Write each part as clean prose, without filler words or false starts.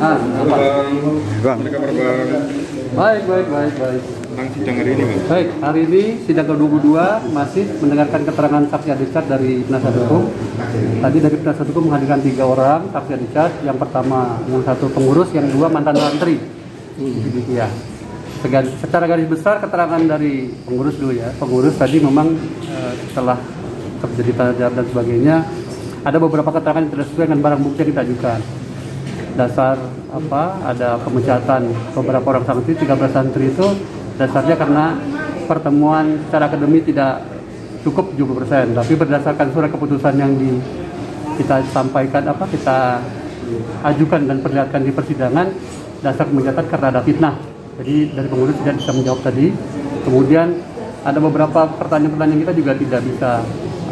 Halo Bang. Apa kabar Bang? Baik. Tentang sidang hari ini Bang? Baik, hari ini sidang ke-22 masih mendengarkan keterangan saksi Adicat dari penasihat hukum. Tadi dari penasihat hukum menghadirkan 3 orang saksi Adicat. Yang pertama yang 1 pengurus, yang 2 mantan santri. Ya. Secara garis besar keterangan dari pengurus dulu ya. Pengurus tadi memang setelah terjadi tanya jawab dan sebagainya, ada beberapa keterangan yang tidak sesuai dengan barang bukti yang ditajukan. Dasar ada pemecatan beberapa orang santri, 13 santri itu dasarnya karena pertemuan secara akademik tidak cukup 70%, tapi berdasarkan surat keputusan yang kita sampaikan kita ajukan dan perlihatkan di persidangan, dasar pemecatan karena ada fitnah. Jadi dari pengurus tidak bisa menjawab tadi. Kemudian ada beberapa pertanyaan-pertanyaan kita juga tidak bisa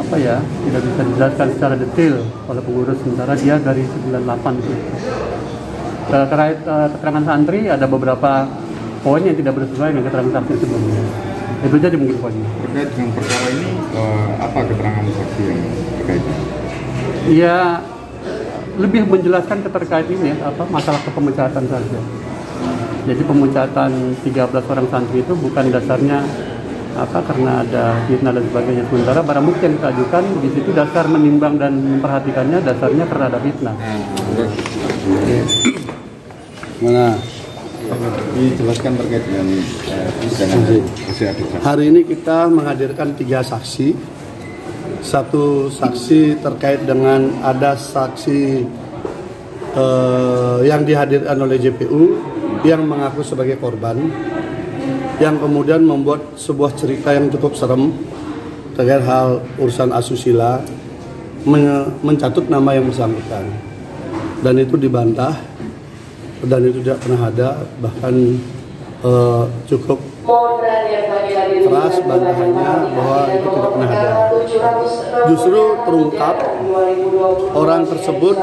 tidak bisa dijelaskan secara detail oleh pengurus, sementara dia dari 98 itu. Terkait keterangan santri ada beberapa poin yang tidak bersesuaian dengan keterangan saksi sebelumnya. Itu saja mungkin poinnya. Terkait dengan perkara ini, apa keterangan saksi yang terkait? Ya, lebih menjelaskan terkait ini masalah kepemecatan saja. Jadi pemecatan 13 orang santri itu bukan dasarnya karena ada fitnah dan sebagainya. Sementara barang bukti yang kita ajukan di situ dasar menimbang dan memperhatikannya dasarnya karena ada fitnah. Mana? Dijelaskan terkait dengan hari ini kita menghadirkan 3 saksi. 1 saksi terkait dengan ada saksi yang dihadirkan oleh JPU yang mengaku sebagai korban, yang kemudian membuat sebuah cerita yang cukup serem terkait hal urusan asusila, mencatut nama yang bersangkutan, dan itu dibantah dan itu tidak pernah ada, bahkan cukup keras bantahannya bahwa itu tidak pernah ada. Justru terungkap orang tersebut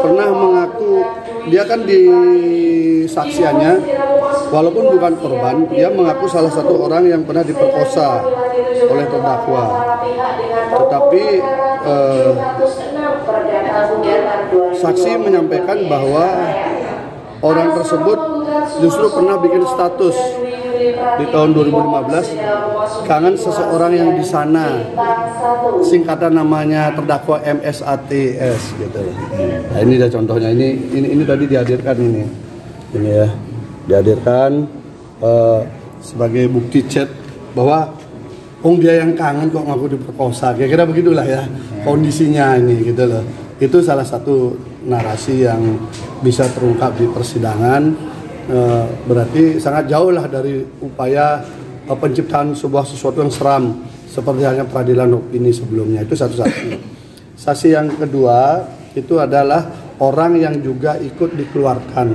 pernah mengaku, dia kan di saksiannya walaupun bukan korban, dia mengaku salah satu orang yang pernah diperkosa oleh terdakwa, tetapi saksi menyampaikan bahwa orang tersebut justru pernah bikin status di tahun 2015 kangen seseorang yang di sana, singkatan namanya terdakwa MSATS gitu. Nah, ini ada contohnya, ini tadi dihadirkan ini ya, dihadirkan sebagai bukti chat bahwa dia yang kangen kok ngaku diperkosa, kira-kira begitulah ya kondisinya ini gitu loh. Itu salah satu narasi yang bisa terungkap di persidangan. Berarti sangat jauh lah dari upaya penciptaan sesuatu yang seram seperti halnya peradilan opini sebelumnya. Itu satu saksi. Saksi yang kedua itu adalah orang yang juga ikut dikeluarkan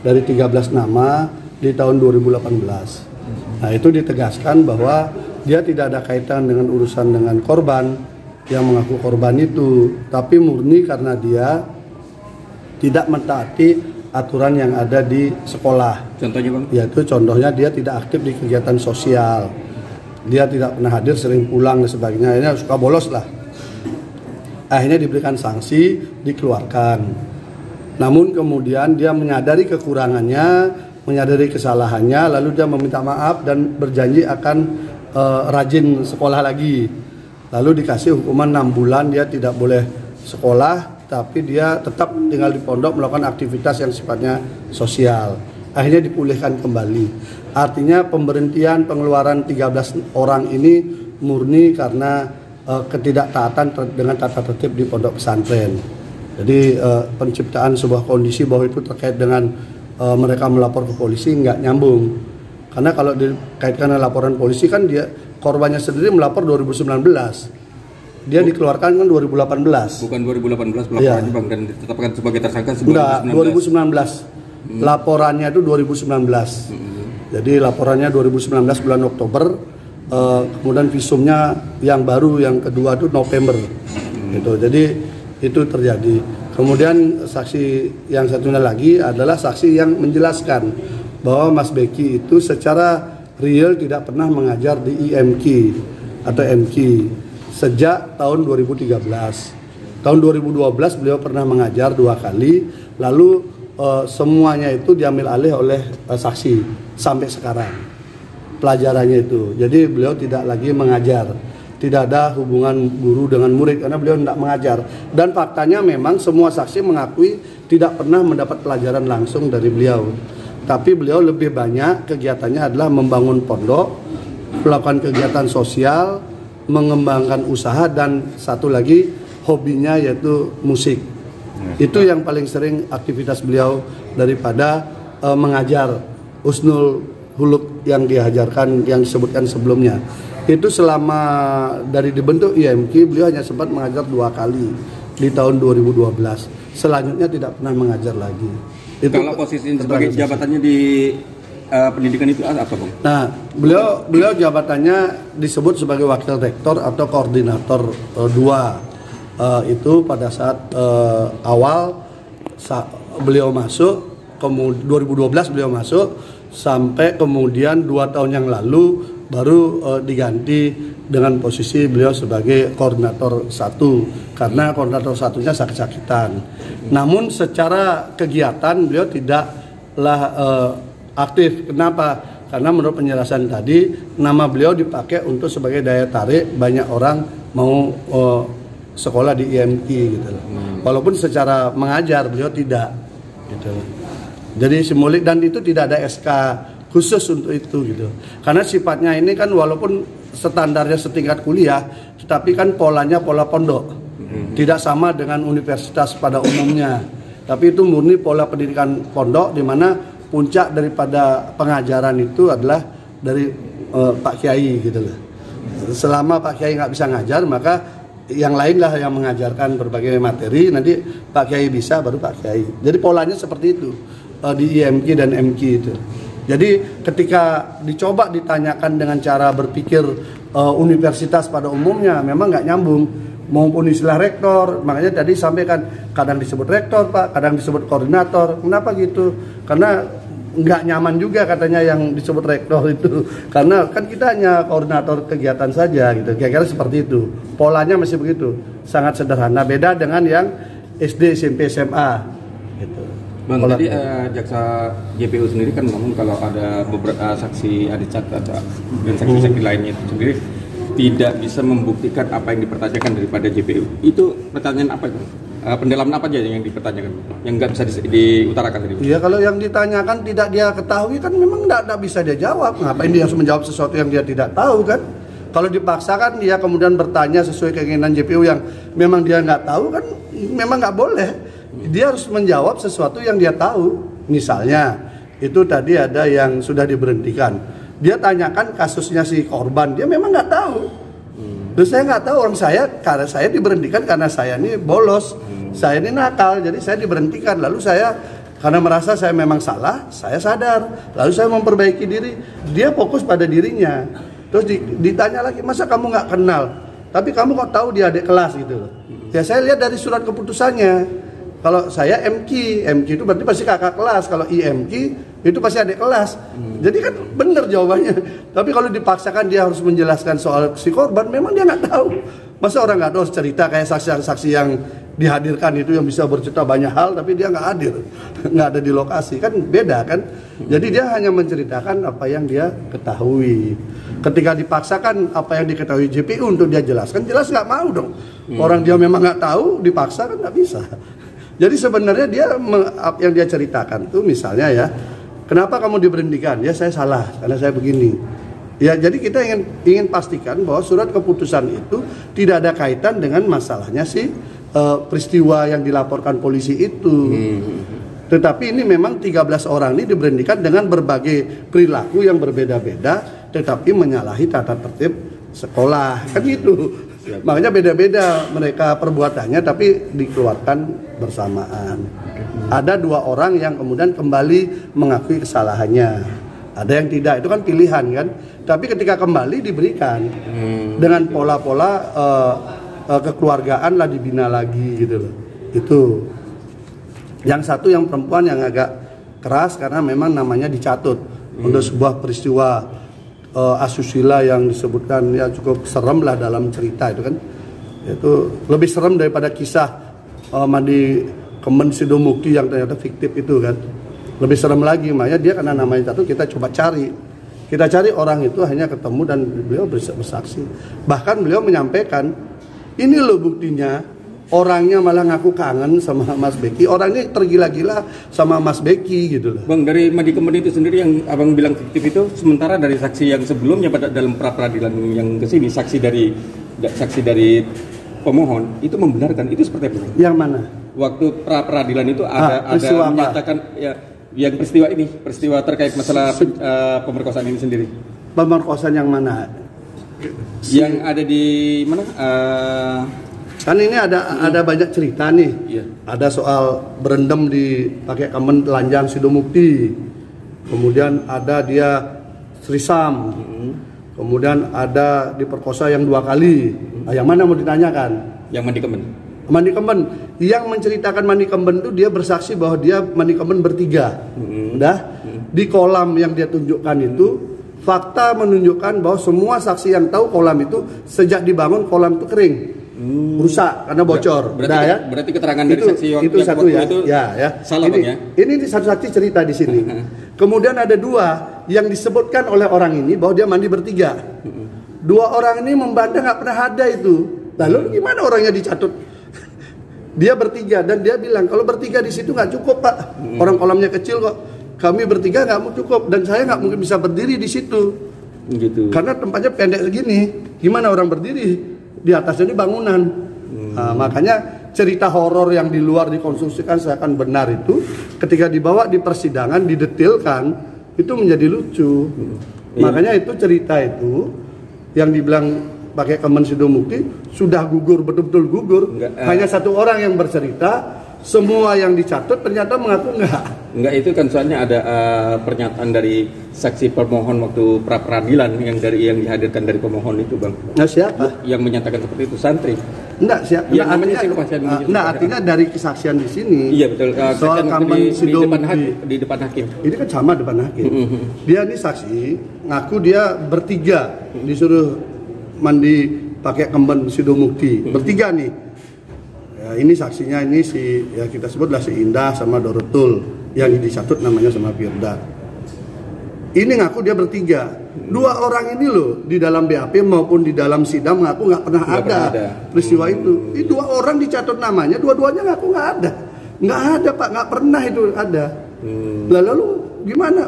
dari 13 nama di tahun 2018. Nah, itu ditegaskan bahwa dia tidak ada kaitan dengan urusan dengan korban yang mengaku korban itu, tapi murni karena dia tidak mentaati aturan yang ada di sekolah. Contohnya Bang? Yaitu contohnya dia tidak aktif di kegiatan sosial, dia tidak pernah hadir, sering pulang dan sebagainya. Ini suka bolos lah. Akhirnya diberikan sanksi, dikeluarkan. Namun kemudian dia menyadari kekurangannya, menyadari kesalahannya, lalu dia meminta maaf dan berjanji akan rajin sekolah lagi. Lalu dikasih hukuman 6 bulan, dia tidak boleh sekolah, tapi dia tetap tinggal di pondok melakukan aktivitas yang sifatnya sosial. Akhirnya dipulihkan kembali. Artinya pemberhentian pengeluaran 13 orang ini murni karena ketidaktaatan dengan tata tertib di pondok pesantren. Jadi penciptaan sebuah kondisi bahwa itu terkait dengan mereka melapor ke polisi nggak nyambung. Karena kalau dikaitkan dengan laporan polisi kan dia korbannya sendiri melapor 2019. Dia dikeluarkan kan 2018. Bukan 2018 laporannya Bang, dan ditetapkan sebagai tersangka enggak, 2019. Laporannya itu 2019. Jadi laporannya 2019 bulan Oktober, kemudian visumnya yang baru yang kedua itu November. Gitu. Jadi itu terjadi. Kemudian saksi yang satunya lagi adalah saksi yang menjelaskan bahwa Mas Beki itu secara real tidak pernah mengajar di IMQ atau MQ sejak tahun 2013. Tahun 2012 beliau pernah mengajar 2 kali, lalu semuanya itu diambil alih oleh saksi sampai sekarang pelajarannya itu. Jadi beliau tidak lagi mengajar, tidak ada hubungan guru dengan murid karena beliau tidak mengajar. Dan faktanya memang semua saksi mengakui tidak pernah mendapat pelajaran langsung dari beliau. Tapi beliau lebih banyak kegiatannya adalah membangun pondok, melakukan kegiatan sosial, mengembangkan usaha, dan satu lagi hobinya yaitu musik. Itu yang paling sering aktivitas beliau daripada mengajar husnul huluk yang diajarkan, yang disebutkan sebelumnya. Itu selama dari dibentuk IMQ beliau hanya sempat mengajar 2 kali di tahun 2012. Selanjutnya tidak pernah mengajar lagi. Itu kalau posisi sebagai jabatannya di pendidikan itu apa, Bang? Nah, beliau jabatannya disebut sebagai wakil rektor atau koordinator 2. Itu pada saat awal beliau masuk, 2012 beliau masuk, sampai kemudian 2 tahun yang lalu baru diganti dengan posisi beliau sebagai koordinator 1, karena koordinator 1-nya sakit-sakitan. Namun secara kegiatan beliau tidaklah aktif. Kenapa? Karena menurut penjelasan tadi, nama beliau dipakai untuk sebagai daya tarik banyak orang mau sekolah di IMQ gitu loh. Walaupun secara mengajar beliau tidak gitu. Jadi simulik, dan itu tidak ada SK khusus untuk itu gitu. Karena sifatnya ini kan walaupun standarnya setingkat kuliah, tetapi kan polanya pola pondok. Tidak sama dengan universitas pada umumnya. Tapi itu murni pola pendidikan pondok, di mana puncak daripada pengajaran itu adalah dari Pak Kiai gitu loh. Selama Pak Kiai nggak bisa ngajar, maka yang lain lah yang mengajarkan berbagai materi, nanti Pak Kiai bisa, baru Pak Kiai. Jadi polanya seperti itu di IMQ dan MQ itu. Jadi ketika dicoba ditanyakan dengan cara berpikir universitas pada umumnya, memang nggak nyambung. Maupun istilah rektor, makanya tadi sampaikan kadang disebut rektor Pak, kadang disebut koordinator. Kenapa gitu? Karena nggak nyaman juga katanya yang disebut rektor itu, karena kan kita hanya koordinator kegiatan saja gitu, kira-kira seperti itu. Polanya masih begitu, sangat sederhana, beda dengan yang SD, SMP, SMA gitu. Bang, tadi jaksa JPU sendiri kan ngomong kalau ada beberapa saksi Adicat atau dan saksi-saksi lainnya itu sendiri tidak bisa membuktikan apa yang dipertanyakan daripada JPU. Itu pertanyaan apa itu? Pendalaman apa aja yang dipertanyakan, yang nggak bisa diutarakan tadi? Iya, kalau yang ditanyakan tidak dia ketahui kan memang tidak bisa dia jawab. Ngapain dia harus menjawab sesuatu yang dia tidak tahu kan? Kalau dipaksakan dia kemudian bertanya sesuai keinginan JPU yang memang dia nggak tahu kan, memang nggak boleh. Dia harus menjawab sesuatu yang dia tahu. Misalnya itu tadi ada yang sudah diberhentikan. Dia tanyakan kasusnya si korban, dia memang nggak tahu. Terus saya nggak tahu, orang saya, karena saya diberhentikan karena saya ini bolos, saya ini nakal, jadi saya diberhentikan. Lalu saya karena merasa saya memang salah, saya sadar, lalu saya memperbaiki diri. Dia fokus pada dirinya. Terus ditanya lagi, masa kamu nggak kenal? Tapi kamu kok tahu dia adik kelas gitu loh? Ya saya lihat dari surat keputusannya. Kalau saya MQ itu berarti pasti kakak kelas. Kalau IMQ itu pasti adik kelas. Jadi kan benar jawabannya. Tapi kalau dipaksakan dia harus menjelaskan soal si korban, memang dia nggak tahu. Masa orang nggak tahu harus cerita kayak saksi-saksi yang dihadirkan itu yang bisa bercerita banyak hal, tapi dia nggak hadir, nggak ada di lokasi, kan beda kan. Jadi dia hanya menceritakan apa yang dia ketahui. Ketika dipaksakan apa yang diketahui JPU untuk dia jelaskan, jelas nggak mau dong. Orang dia memang nggak tahu, dipaksa kan nggak bisa. Jadi sebenarnya dia yang dia ceritakan tuh misalnya ya, kenapa kamu diberhentikan? Ya saya salah karena saya begini. Ya jadi kita ingin pastikan bahwa surat keputusan itu tidak ada kaitan dengan masalahnya si peristiwa yang dilaporkan polisi itu. Tetapi ini memang 13 orang ini diberhentikan dengan berbagai perilaku yang berbeda-beda, tetapi menyalahi tata tertib sekolah kan gitu. Makanya beda-beda mereka perbuatannya, tapi dikeluarkan bersamaan. Ada 2 orang yang kemudian kembali mengakui kesalahannya, ada yang tidak, itu kan pilihan kan. Tapi ketika kembali diberikan dengan pola-pola kekeluargaan lah, dibina lagi gitu loh. Itu yang satu, yang perempuan yang agak keras karena memang namanya dicatut untuk sebuah peristiwa asusila yang disebutkan ya cukup serem lah dalam cerita itu kan. Itu lebih serem daripada kisah mandi Kemen Sidomukti yang ternyata fiktif itu kan. Lebih serem lagi, makanya dia karena namanya jatuh, kita coba cari. Kita cari orang itu, hanya ketemu dan beliau bersaksi. Bahkan beliau menyampaikan, ini loh buktinya, orangnya malah ngaku kangen sama Mas Beki, orangnya tergila-gila sama Mas Beki gitu loh. Bang, dari Mandi Kemen itu sendiri yang abang bilang fiktif itu, sementara dari saksi yang sebelumnya pada dalam pra peradilan yang kesini, saksi dari pemohon itu membenarkan, itu seperti apa? Yang mana? Waktu pra peradilan itu ada menyatakan ya, yang peristiwa terkait masalah pemerkosaan ini sendiri. Pemerkosaan yang mana? Yang ada di mana? Kan ini ada banyak cerita nih. Iya. Ada soal berendam di pakai Kemen telanjang Sidomukti. Kemudian ada dia Srisam. Kemudian ada diperkosa yang 2 kali. Nah, yang mana mau ditanyakan? Yang Mandi Kemen. Mandi Kemen. Yang menceritakan Mandi Kemen itu dia bersaksi bahwa dia Mandi Kemen bertiga. Udah. Di kolam yang dia tunjukkan itu, fakta menunjukkan bahwa semua saksi yang tahu kolam itu sejak dibangun kolam itu kering. Rusak karena bocor. Berarti keterangan dari saksi yang itu satu ya. Itu ya. Salah ini, ya. Ini satu saksi cerita di sini. Kemudian ada 2 yang disebutkan oleh orang ini bahwa dia mandi bertiga. 2 orang ini membantah nggak pernah ada itu. Lalu gimana orangnya dicatut? Dia bertiga dan dia bilang kalau bertiga di situ nggak cukup Pak. Orang kolamnya kecil kok. Kami bertiga nggak mau cukup dan saya nggak mungkin bisa berdiri di situ. Gitu. Karena tempatnya pendek segini. Gimana orang berdiri? Di atasnya ini bangunan. Nah, makanya cerita horor yang di luar dikonstruksikan seakan benar itu ketika dibawa di persidangan didetilkan itu menjadi lucu. Makanya itu cerita itu yang dibilang pakai Kemen Sidomukti sudah gugur, betul-betul gugur. Hanya 1 orang yang bercerita, semua yang dicatut ternyata mengaku enggak, itu kan soalnya ada pernyataan dari saksi pemohon waktu pra peradilan yang dihadirkan dari pemohon itu Bang. Nah, siapa? Yang menyatakan seperti itu santri. Enggak, siapa? Artinya dari kesaksian di sini. Iya betul. Soal Kemen Sidomukti di depan hakim. Ini kan sama depan hakim. Dia ini saksi ngaku dia bertiga disuruh mandi pakai Kemen Sidomukti. Bertiga nih. Ya, ini saksinya ini ya kita sebutlah si Indah sama Dorotul yang disatut namanya sama Firda. Ini ngaku dia bertiga. 2 orang ini loh di dalam BAP maupun di dalam sidang ngaku nggak pernah ada peristiwa itu. Ini 2 orang dicatut namanya, dua-duanya ngaku nggak ada. Nggak ada Pak, nggak pernah itu ada. Lalu gimana?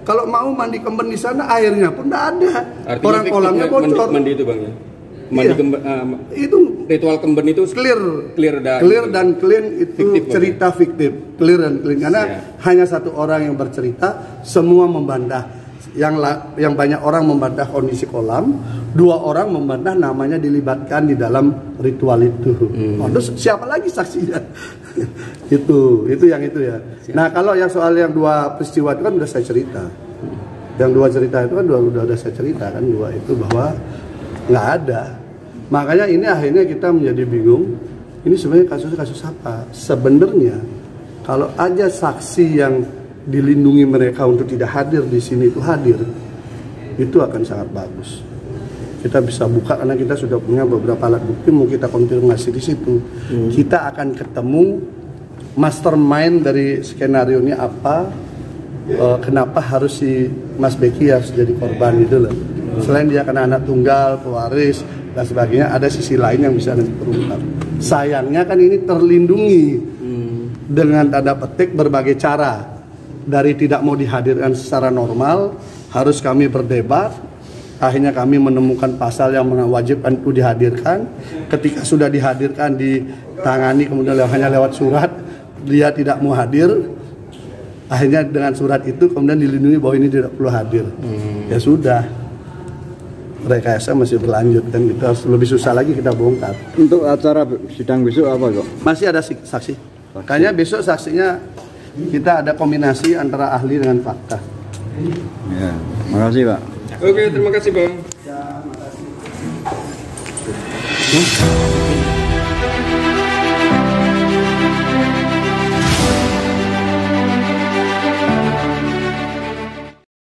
Kalau mau mandi Kemen di sana airnya pun nggak ada. Artinya orang kolamnya bocor. Mandi itu Bang ya. Mandi Kemen, itu ritual Kemen itu clear dan clean itu fiktif, cerita fiktif. Clear dan clean karena hanya 1 orang yang bercerita, semua membantah. Yang banyak orang membantah kondisi kolam, 2 orang membantah namanya dilibatkan di dalam ritual itu. Terus siapa lagi saksinya? itu yang itu ya. Nah, kalau yang soal yang 2 peristiwa itu kan udah saya cerita. Yang 2 cerita itu kan udah saya cerita kan, 2 itu bahwa nggak ada. Makanya ini akhirnya kita menjadi bingung. Ini sebenarnya kasus apa? Sebenarnya kalau aja saksi yang dilindungi mereka untuk tidak hadir di sini itu hadir, itu akan sangat bagus. Kita bisa buka karena kita sudah punya beberapa alat bukti, mau kita konfirmasi di situ. Kita akan ketemu mastermind dari skenario ini apa, kenapa harus si Mas Beki harus jadi korban gitu loh. Selain dia kena anak tunggal, pewaris dan sebagainya, ada sisi lain yang bisa nanti terungkap. Sayangnya kan ini terlindungi dengan tanda petik berbagai cara. Dari tidak mau dihadirkan secara normal, harus kami berdebat. Akhirnya kami menemukan pasal yang mewajibkan itu dihadirkan. Ketika sudah dihadirkan, ditangani, kemudian hanya lewat surat, dia tidak mau hadir. Akhirnya dengan surat itu kemudian dilindungi bahwa ini tidak perlu hadir. Ya sudah, rekayasa masih berlanjut dan kita harus lebih susah lagi kita bongkar. Untuk acara sidang besok apa kok? Masih ada saksi. Kayaknya besok saksinya kita ada kombinasi antara ahli dengan fakta. Ya, makasih Pak. Oke, terima kasih Bang. Ya, makasih.